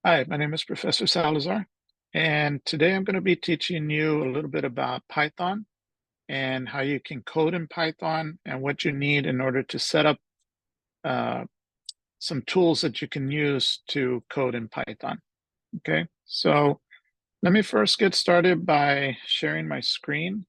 Hi, my name is Professor Salazar, and today I'm going to be teaching you a little bit about Python and how you can code in Python and what you need in order to set up uh, some tools that you can use to code in Python. Okay, so let me first get started by sharing my screen.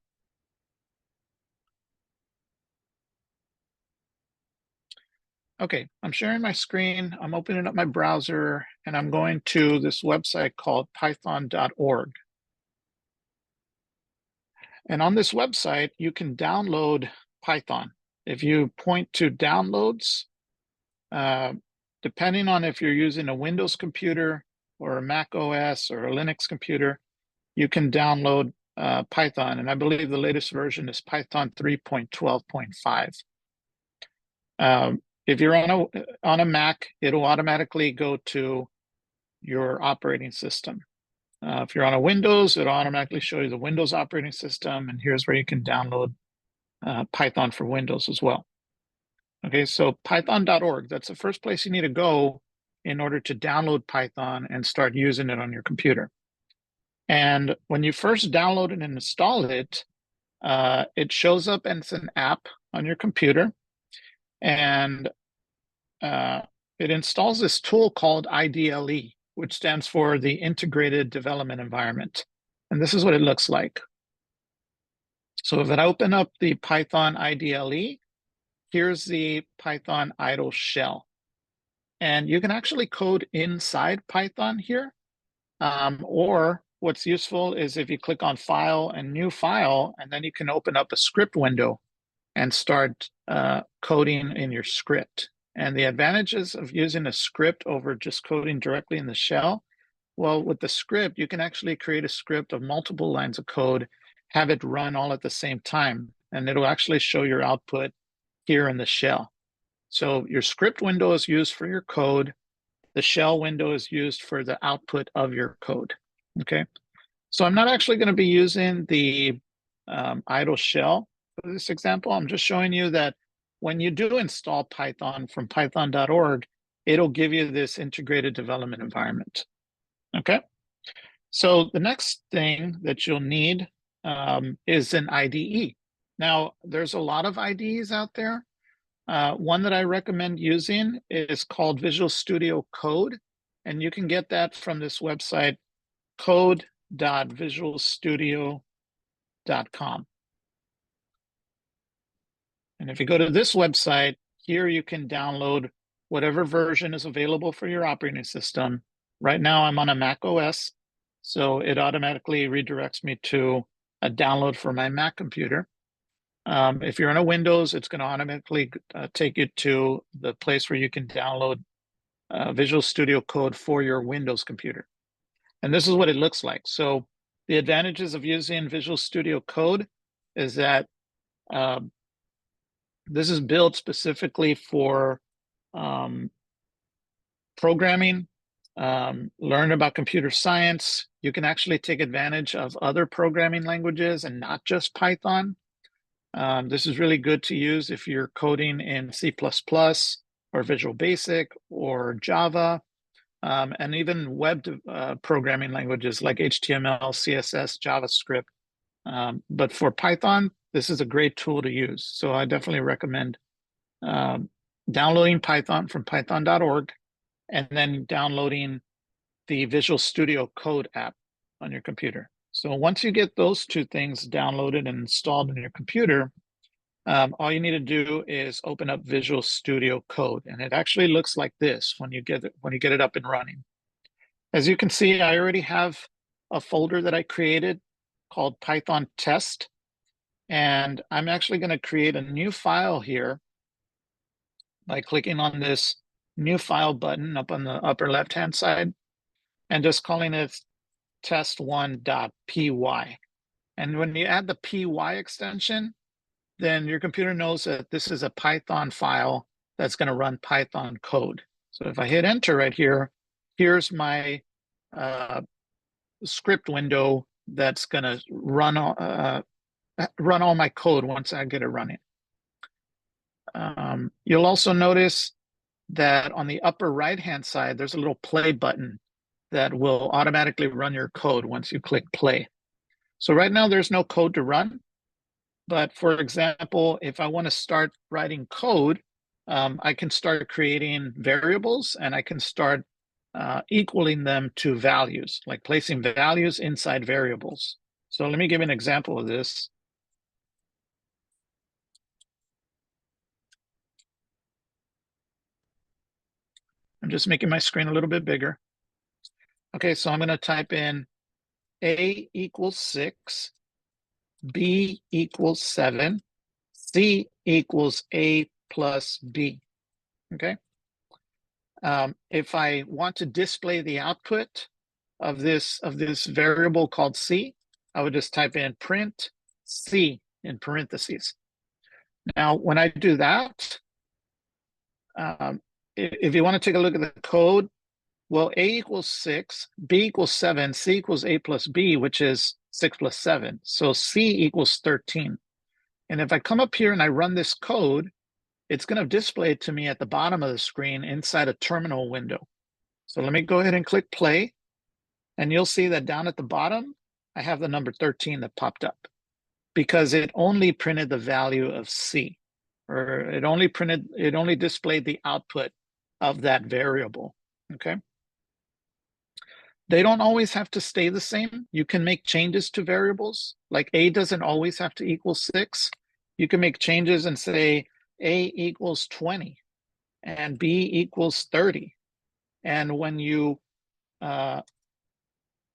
Okay, I'm sharing my screen. I'm opening up my browser and I'm going to this website called python.org. And on this website, you can download Python. If you point to downloads, uh, depending on if you're using a Windows computer or a Mac OS or a Linux computer, you can download Python. And I believe the latest version is Python 3.12.5. If you're on a Mac, it'll automatically go to your operating system. If you're on a Windows, it'll automatically show you the Windows operating system, and here's where you can download Python for Windows as well. Okay, so python.org, that's the first place you need to go in order to download Python and start using it on your computer. And when you first download and install it, it shows up as an app on your computer, and it installs this tool called IDLE, which stands for the Integrated Development Environment. And this is what it looks like. So if I open up the Python IDLE, here's the Python idle shell. And you can actually code inside Python here. Or what's useful is if you click on File and New File, and then you can open up a script window and start coding in your script. And the advantages of using a script over just coding directly in the shell, well, with the script, you can actually create a script of multiple lines of code, have it run all at the same time, and it'll actually show your output here in the shell. So your script window is used for your code. The shell window is used for the output of your code. Okay. So I'm not actually going to be using the idle shell for this example. I'm just showing you that when you do install Python from python.org, it'll give you this integrated development environment. Okay. So the next thing that you'll need is an IDE. Now, there's a lot of IDEs out there. One that I recommend using is called Visual Studio Code, and you can get that from this website, code.visualstudio.com. And if you go to this website, here you can download whatever version is available for your operating system. Right now, I'm on a Mac OS, so it automatically redirects me to a download for my Mac computer. If you're on a Windows, it's going to automatically take you to the place where you can download Visual Studio Code for your Windows computer. And this is what it looks like. So the advantages of using Visual Studio Code is that this is built specifically for programming, learn about computer science. You can actually take advantage of other programming languages and not just Python. This is really good to use if you're coding in C++ or Visual Basic or Java, and even web programming languages like HTML, CSS, JavaScript. But for Python, this is a great tool to use. So I definitely recommend downloading Python from python.org and then downloading the Visual Studio Code app on your computer. So once you get those two things downloaded and installed in your computer, all you need to do is open up Visual Studio Code, and it actually looks like this when you get it up and running. As you can see, I already have a folder that I created called Python test, and I'm actually going to create a new file here by clicking on this new file button up on the upper left-hand side and just calling it test1.py. And when you add the py extension, then your computer knows that this is a Python file that's going to run Python code. So if I hit enter right here, here's my script window that's going to run all my code once I get it running. You'll also notice that on the upper right-hand side, there's a little play button. that will automatically run your code once you click play. So right now there's no code to run, but for example, if I want to start writing code, I can start creating variables and I can start equaling them to values, like placing values inside variables. So let me give you an example of this. I'm just making my screen a little bit bigger. Okay, so I'm going to type in A equals 6, B equals 7, C equals A plus B. Okay. If I want to display the output of this variable called C, I would just type in print C in parentheses. Now, when I do that, if you want to take a look at the code, well, A equals 6, B equals 7, C equals A plus B, which is 6 plus 7. So C equals 13. And if I come up here and I run this code, it's going to display it to me at the bottom of the screen inside a terminal window. So let me go ahead and click play. And you'll see that down at the bottom, I have the number 13 that popped up because it only printed the value of C, or it only displayed the output of that variable. Okay. They don't always have to stay the same. You can make changes to variables. Like A doesn't always have to equal 6. You can make changes and say A equals 20 and B equals 30. And when you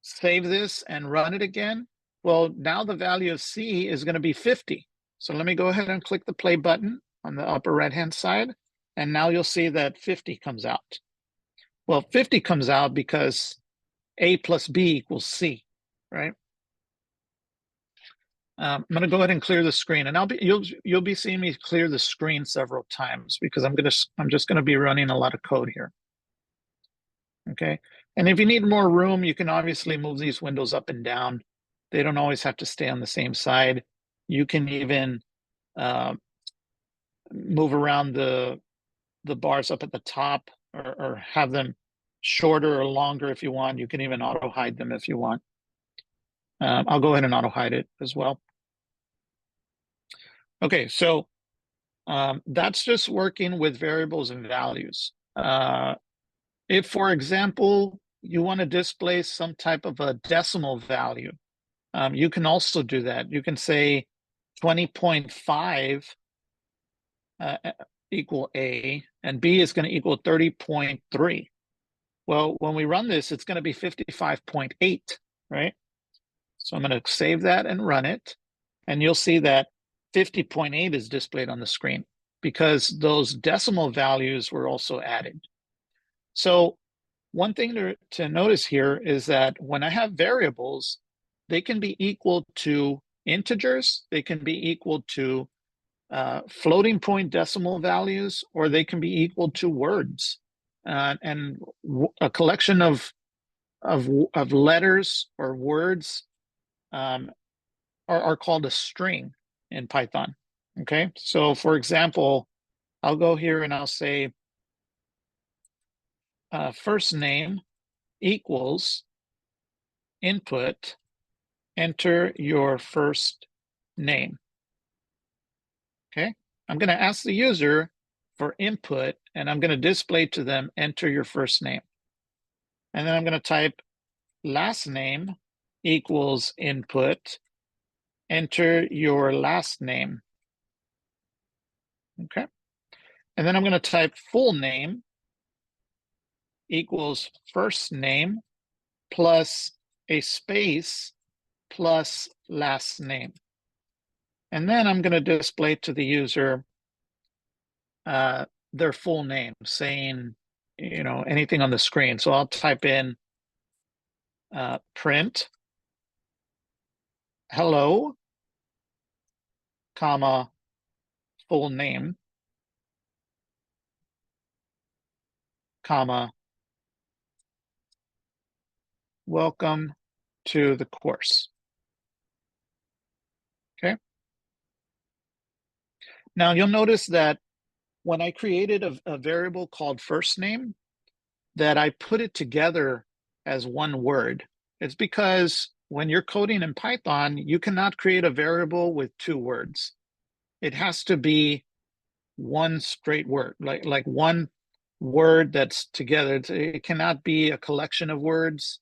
save this and run it again, well, now the value of C is going to be 50. So let me go ahead and click the play button on the upper right-hand side. And now you'll see that 50 comes out. Well, 50 comes out because A plus B equals C, right? I'm going to go ahead and clear the screen, and you'll be seeing me clear the screen several times because I'm just going to be running a lot of code here. Okay, and if you need more room, you can obviously move these windows up and down. They don't always have to stay on the same side. You can even move around the bars up at the top, or have them shorter or longer if you want. You can even auto hide them if you want. I'll go ahead and auto hide it as well. Okay, so that's just working with variables and values. If, for example, you want to display some type of a decimal value, you can also do that. You can say 20.5 equal A, and B is going to equal 30.3. Well, when we run this, it's going to be 55.8, right? So I'm going to save that and run it, and you'll see that 50.8 is displayed on the screen because those decimal values were also added. So one thing to notice here is that when I have variables, they can be equal to integers, they can be equal to floating point decimal values, or they can be equal to words. And a collection of letters or words are called a string in Python. Okay, so for example, I'll go here and I'll say first name equals input, enter your first name. Okay, I'm going to ask the user for input, and I'm going to display to them, enter your first name. And then I'm going to type last name equals input, enter your last name. Okay, and then I'm going to type full name equals first name plus a space plus last name. And then I'm going to display to the user their full name, saying, you know, anything on the screen. So I'll type in print hello, comma, full name, comma, welcome to the course. Okay. Now you'll notice that when I created a variable called first name, that I put it together as one word. It's because when you're coding in Python, you cannot create a variable with two words. It has to be one straight word, like one word that's together. It cannot be a collection of words.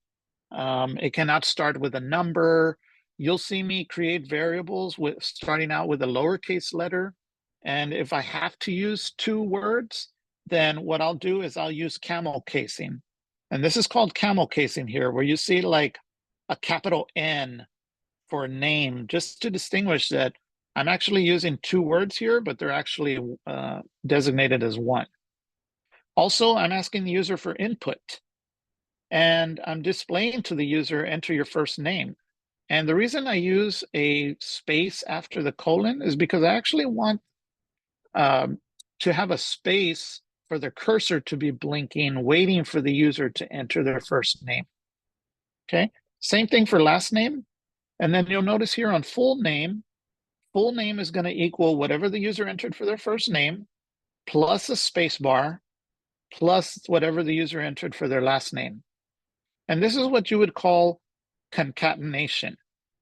It cannot start with a number. You'll see me create variables with starting out with a lowercase letter. And if I have to use two words, then what I'll do is I'll use camel casing. And this is called camel casing here, where you see like a capital N for name, just to distinguish that I'm actually using two words here, but they're actually designated as one. Also, I'm asking the user for input. And I'm displaying to the user, enter your first name. And the reason I use a space after the colon is because I actually want to have a space for the cursor to be blinking, waiting for the user to enter their first name. Okay, same thing for last name. And then you'll notice here on full name is going to equal whatever the user entered for their first name, plus a space bar, plus whatever the user entered for their last name. And this is what you would call concatenation.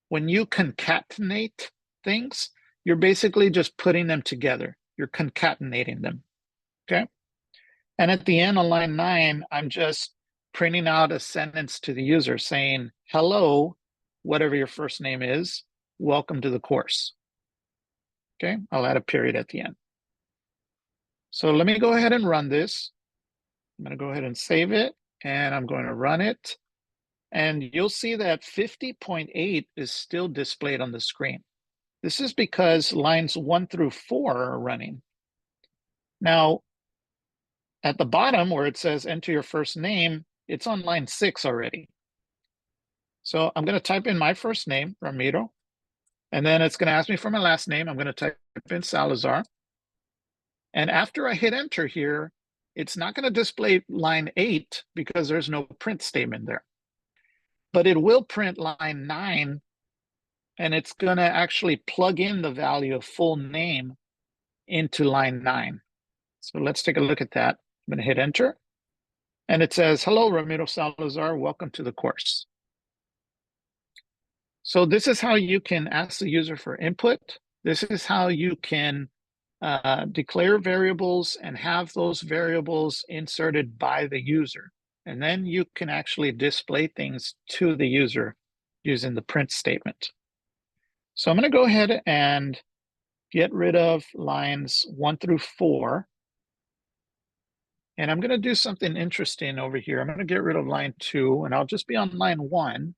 When you concatenate things, you're basically just putting them together. You're concatenating them, okay? And at the end on line 9, I'm just printing out a sentence to the user saying, hello, whatever your first name is, welcome to the course. Okay, I'll add a period at the end. So let me go ahead and run this. I'm going to go ahead and save it, and I'm going to run it. And you'll see that 50.8 is still displayed on the screen. This is because lines 1 through 4 are running. Now, at the bottom where it says enter your first name, it's on line 6 already. So I'm going to type in my first name, Ramiro, and then it's going to ask me for my last name. I'm going to type in Salazar. And after I hit enter here, it's not going to display line 8 because there's no print statement there. But it will print line 9, and it's going to actually plug in the value of full name into line 9. So let's take a look at that. I'm going to hit enter. And it says, hello, Ramiro Salazar, welcome to the course. So this is how you can ask the user for input. This is how you can declare variables and have those variables inserted by the user. And then you can actually display things to the user using the print statement. So I'm going to go ahead and get rid of lines 1 through 4. And I'm going to do something interesting over here. I'm going to get rid of line 2, and I'll just be on line 1.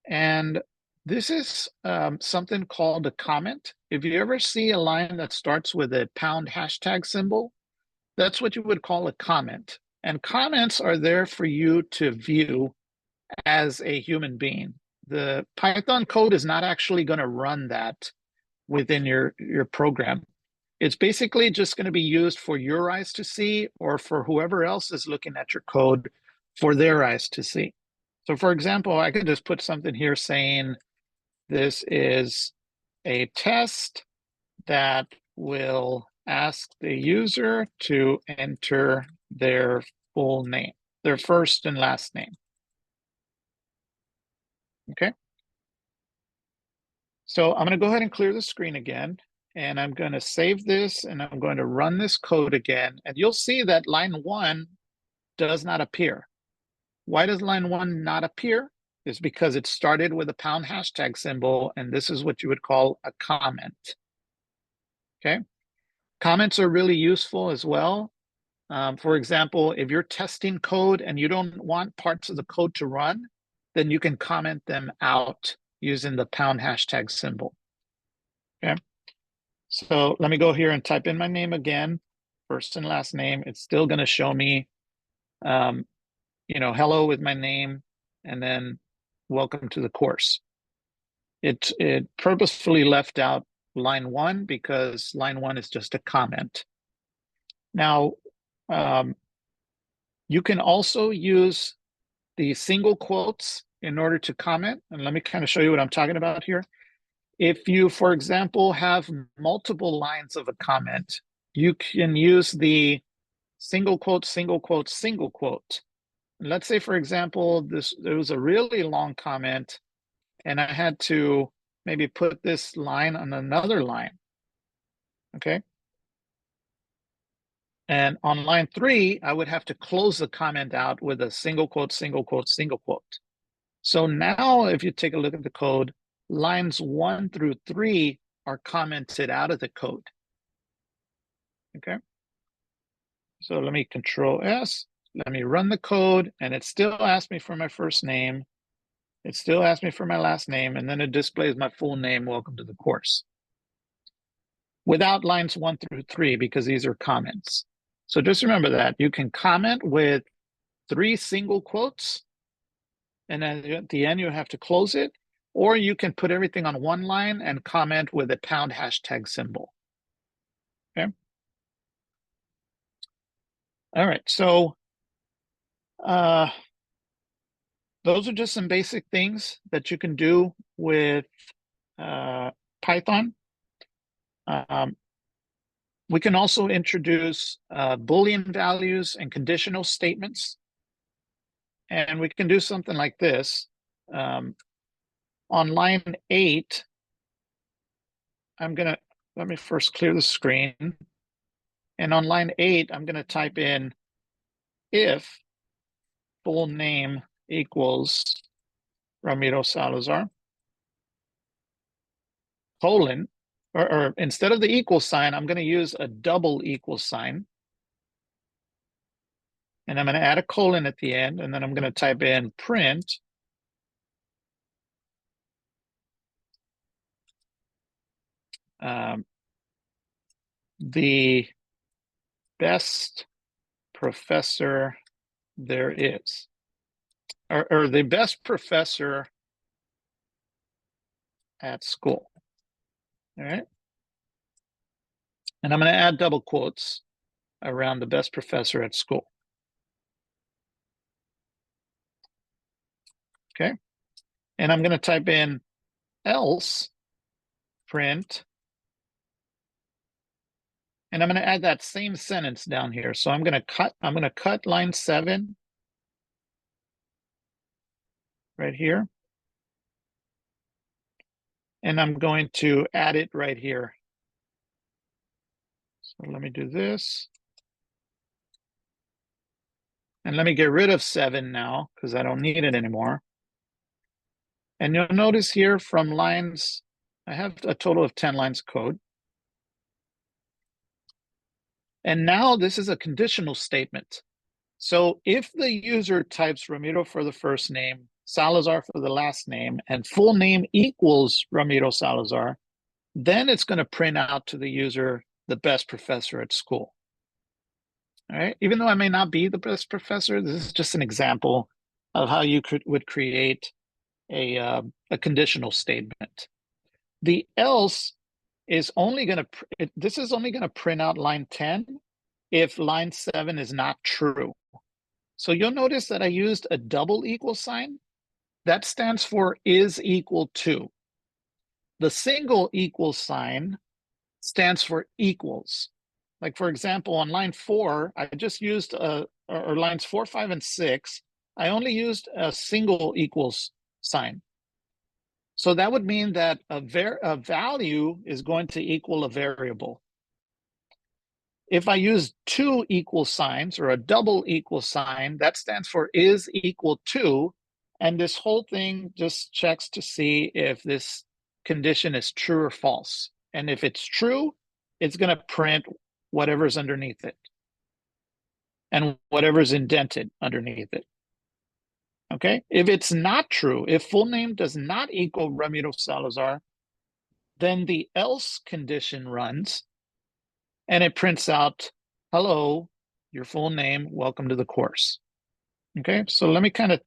And this is something called a comment. If you ever see a line that starts with a pound hashtag symbol, that's what you would call a comment. And comments are there for you to view as a human being. The Python code is not actually going to run that within your program. It's basically just going to be used for your eyes to see, or for whoever else is looking at your code for their eyes to see. So for example, I could just put something here saying, this is a test that will ask the user to enter their full name, their first and last name. Okay. So I'm going to go ahead and clear the screen again, and I'm going to save this, and I'm going to run this code again. And you'll see that line 1 does not appear. Why does line 1 not appear? It's because it started with a pound hashtag symbol, and this is what you would call a comment. Okay. Comments are really useful as well. For example, if you're testing code and you don't want parts of the code to run, then you can comment them out using the pound hashtag symbol. Okay. So let me go here and type in my name again, first and last name. It's still going to show me, hello with my name, and then welcome to the course. It purposefully left out line 1 because line 1 is just a comment. Now, you can also use the single quotes in order to comment. And let me kind of show you what I'm talking about here. If you, for example, have multiple lines of a comment, you can use the single quote, single quote, single quote. let's say, for example, there was a really long comment and I had to maybe put this line on another line, okay? And on line 3, I would have to close the comment out with a single quote, single quote, single quote. So now if you take a look at the code, lines 1 through 3 are commented out of the code, okay? So let me Control S, let me run the code, and it still asks me for my first name. It still asks me for my last name, and then it displays my full name, welcome to the course. Without lines 1 through 3, because these are comments. So just remember that you can comment with 3 single quotes, and then at the end you have to close it, or you can put everything on one line and comment with a pound hashtag symbol. Okay. All right, so those are just some basic things that you can do with Python. We can also introduce Boolean values and conditional statements. And we can do something like this. On line 8, let me first clear the screen. And on line 8, I'm gonna type in if full name equals Ramiro Salazar, colon, or instead of the equal sign, I'm gonna use a double equal sign. And I'm gonna add a colon at the end, and then I'm gonna type in print the best professor there is, or the best professor at school. All right. And I'm going to add double quotes around the best professor at school. Okay. And I'm going to type in else print. And I'm going to add that same sentence down here. So I'm going to cut line 7 right here. And I'm going to add it right here. So let me do this. And let me get rid of 7 now, because I don't need it anymore. And you'll notice here from lines, I have a total of 10 lines code. And now this is a conditional statement. So if the user types Ramiro for the first name, Salazar for the last name, and full name equals Ramiro Salazar, then it's going to print out to the user the best professor at school. All right. Even though I may not be the best professor, this is just an example of how you would create a conditional statement. The else is only going to, this is only going to print out line 10 if line 7 is not true. So you'll notice that I used a double equal sign. That stands for is equal to. The single equal sign stands for equals. Like for example, on line 4, I just used, or lines 4, 5, and 6, I only used a single equals sign. So that would mean that a value is going to equal a variable. If I use 2 equal signs or a double equal sign, that stands for is equal to, and this whole thing just checks to see if this condition is true or false. And if it's true, it's going to print whatever's underneath it and whatever's indented underneath it. Okay, if it's not true, if full name does not equal Ramiro Salazar, then the else condition runs and it prints out, hello, your full name, welcome to the course. Okay, so let me kind of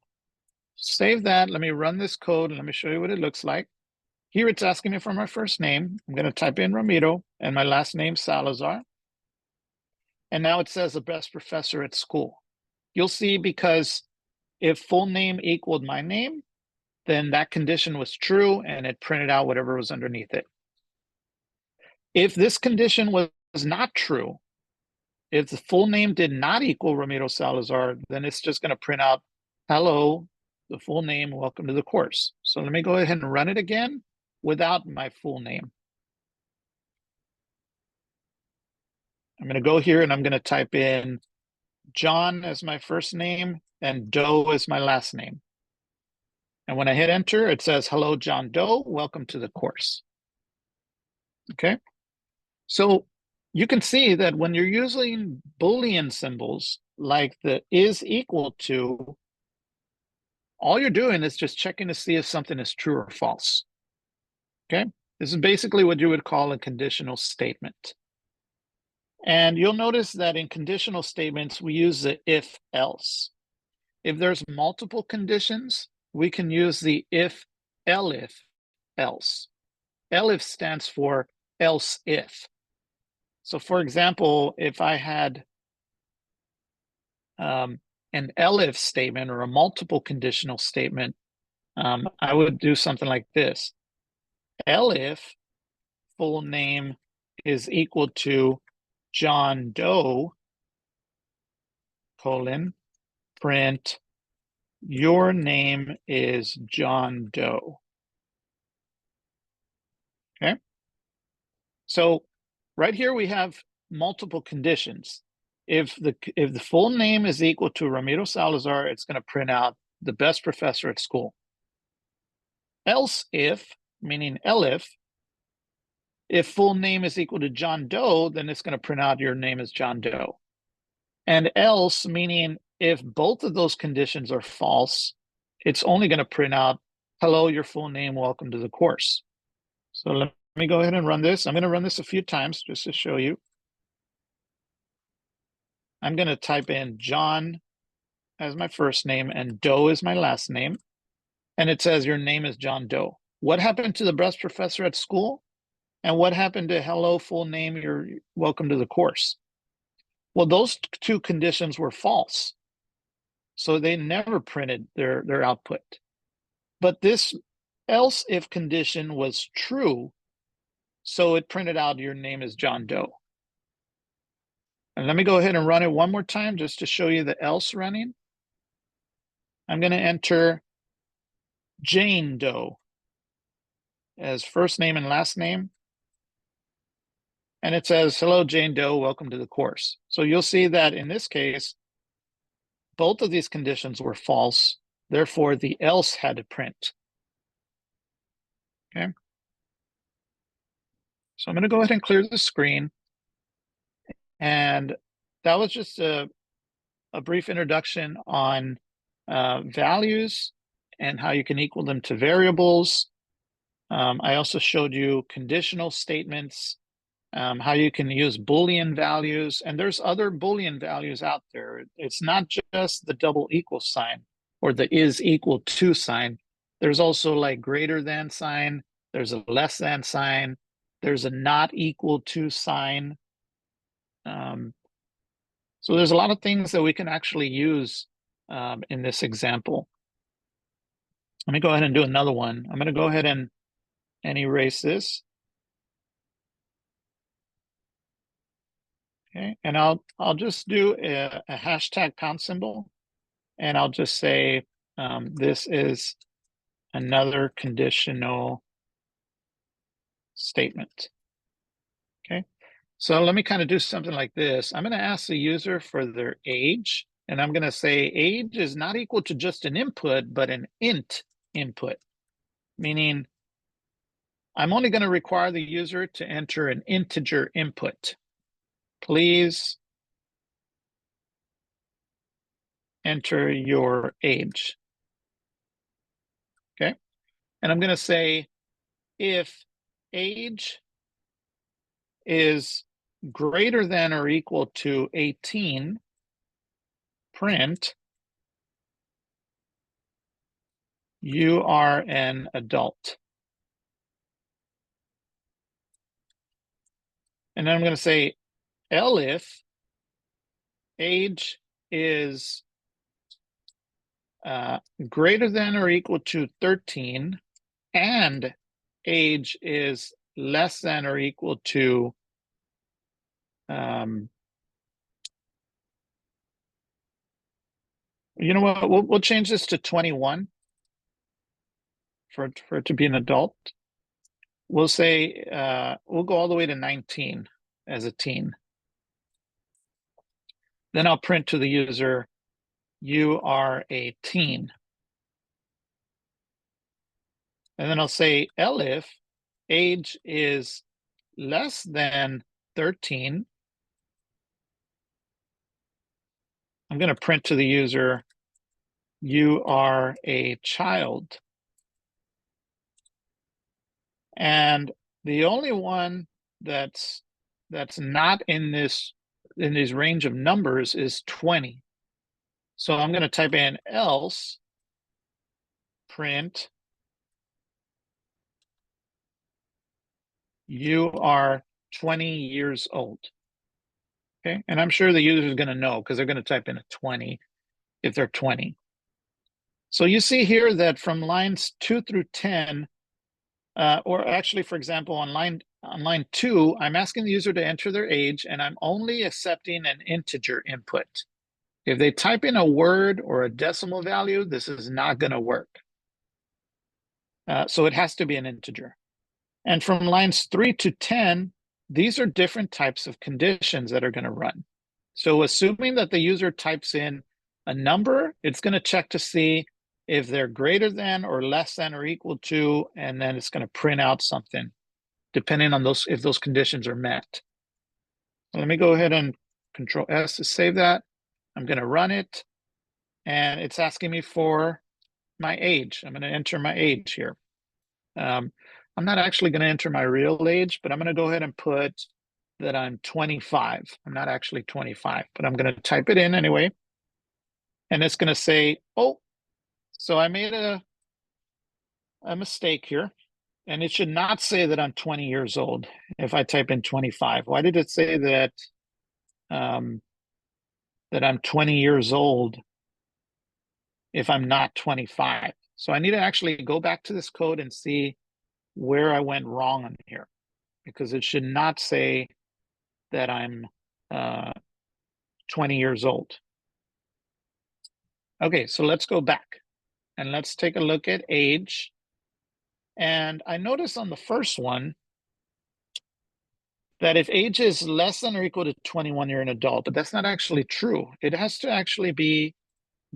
save that. Let me run this code and let me show you what it looks like. Here it's asking me for my first name. I'm going to type in Ramiro and my last name Salazar. And now it says the best professor at school. You'll see, because if full name equaled my name, then that condition was true and it printed out whatever was underneath it. If this condition was not true, If the full name did not equal Ramiro Salazar, then it's just going to print out, hello, the full name, welcome to the course. So let me go ahead and run it again without my full name. I'm going to go here and I'm going to type in John as my first name and Doe as my last name. And when I hit enter, it says, hello, John Doe, welcome to the course. Okay. So you can see that when you're using Boolean symbols like the is equal to, all you're doing is just checking to see if something is true or false. Okay. This is basically what you would call a conditional statement. And you'll notice that in conditional statements, we use the if else. If there's multiple conditions, we can use the if, elif, else. Elif stands for else if. So for example, if I had an elif statement or a multiple conditional statement, I would do something like this. Elif full name is equal to John Doe, colon, print, your name is John Doe. Okay. So right here we have multiple conditions. If the full name is equal to Ramiro Salazar, it's going to print out the best professor at school. Else if, meaning elif, if full name is equal to John Doe, then it's going to print out your name is John Doe. And else, meaning if both of those conditions are false, it's only going to print out, hello, your full name, welcome to the course. So let me go ahead and run this. I'm going to run this a few times just to show you. I'm going to type in John as my first name and Doe is my last name. And it says your name is John Doe. What happened to the best professor at school? And what happened to hello, full name, you're welcome to the course? Well, those two conditions were false. So they never printed their output. But this else if condition was true. So it printed out your name is John Doe. And let me go ahead and run it one more time just to show you the else running. I'm going to enter Jane Doe as first name and last name. And it says, hello, Jane Doe, welcome to the course. So you'll see that in this case, both of these conditions were false. Therefore, the else had to print. Okay. So I'm going to go ahead and clear the screen. And that was just a brief introduction on values and how you can equal them to variables. I also showed you conditional statements, how you can use Boolean values, and there's other Boolean values out there. It's not just the double equal sign or the is equal to sign. There's also like greater than sign, there's a less than sign, there's a not equal to sign. So there's a lot of things that we can actually use in this example. Let me go ahead and do another one. I'm going to go ahead and erase this. Okay, and I'll just do a hashtag pound symbol, and I'll just say this is another conditional statement. Okay, so let me kind of do something like this. I'm going to ask the user for their age, and I'm going to say age is not equal to just an input, but an int input, meaning I'm only going to require the user to enter an integer input. Please enter your age. Okay. And I'm going to say if age is greater than or equal to 18, print, you are an adult. And then I'm going to say elif age is greater than or equal to 13 and age is less than or equal to You know what? We'll change this to 21 for it to be an adult. We'll say we'll go all the way to 19 as a teen. Then I'll print to the user, you are a teen. And then I'll say elif age is less than 13. I'm going to print to the user, you are a child. And the only one that's not in this range of numbers is 20. So I'm going to type in else print you are 20 years old. Okay, and I'm sure the user is going to know because they're going to type in a 20 if they're 20. So you see here that from lines 2 through 10, or actually, for example, on line 2, I'm asking the user to enter their age, and I'm only accepting an integer input. If they type in a word or a decimal value, this is not going to work. So it has to be an integer. And from lines 3 to 10, these are different types of conditions that are going to run. So assuming that the user types in a number, it's going to check to see if they're greater than or less than or equal to, and then it's going to print out something depending on those, if those conditions are met. Let me go ahead and Control S to save that. I'm going to run it, and it's asking me for my age. I'm going to enter my age here. I'm not actually going to enter my real age, but I'm going to go ahead and put that I'm 25. I'm not actually 25, but I'm going to type it in anyway. And it's going to say, oh, so I made a mistake here. And it should not say that I'm 20 years old if I type in 25. Why did it say that, that I'm 20 years old if I'm not 25? So I need to actually go back to this code and see where I went wrong on here, because it should not say that I'm 20 years old. Okay, so let's go back and let's take a look at age. And I noticed on the first one that if age is less than or equal to 21, you're an adult, but that's not actually true. It has to actually be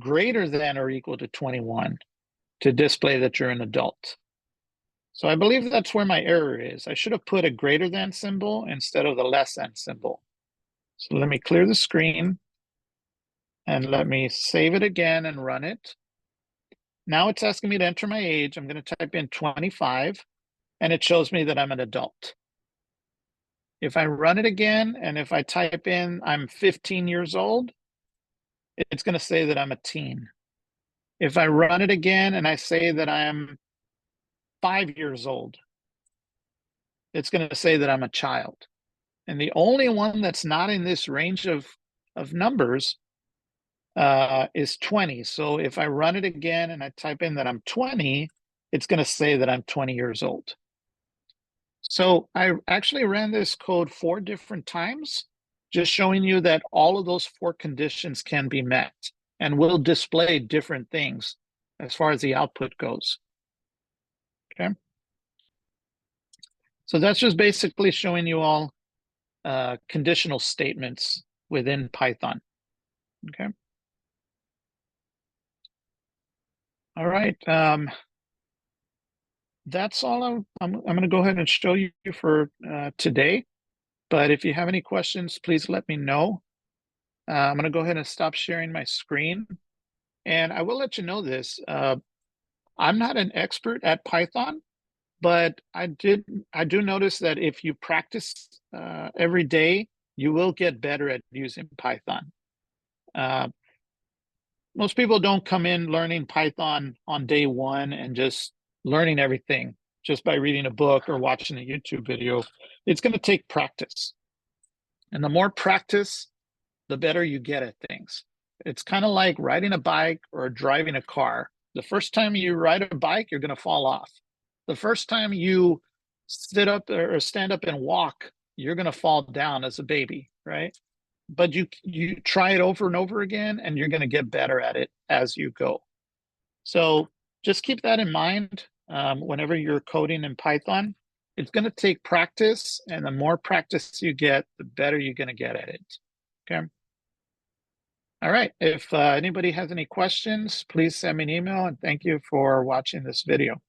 greater than or equal to 21 to display that you're an adult. So I believe that's where my error is. I should have put a greater than symbol instead of the less than symbol. So let me clear the screen and let me save it again and run it. Now it's asking me to enter my age. I'm going to type in 25, and it shows me that I'm an adult. If I run it again, and if I type in I'm 15 years old, it's going to say that I'm a teen. If I run it again and I say that I'm 5 years old, it's going to say that I'm a child. And the only one that's not in this range of numbers is 20. So if I run it again and I type in that I'm 20, it's going to say that I'm 20 years old. So I actually ran this code 4 different times, just showing you that all of those 4 conditions can be met and will display different things as far as the output goes. Okay. So that's just basically showing you all conditional statements within Python. Okay. All right. That's all I'm going to go ahead and show you for today. But if you have any questions, please let me know. I'm going to go ahead and stop sharing my screen. And I will let you know this. I'm not an expert at Python, but I do notice that if you practice every day, you will get better at using Python. Most people don't come in learning Python on day one and just learning everything just by reading a book or watching a YouTube video. It's going to take practice. And the more practice, the better you get at things. It's kind of like riding a bike or driving a car. The first time you ride a bike, you're going to fall off. The first time you sit up or stand up and walk, you're going to fall down as a baby, right? but you try it over and over again, and you're going to get better at it as you go. So just keep that in mind whenever you're coding in Python. It's going to take practice, and the more practice you get, the better you're going to get at it. Okay. All right. If anybody has any questions, please send me an email, and thank you for watching this video.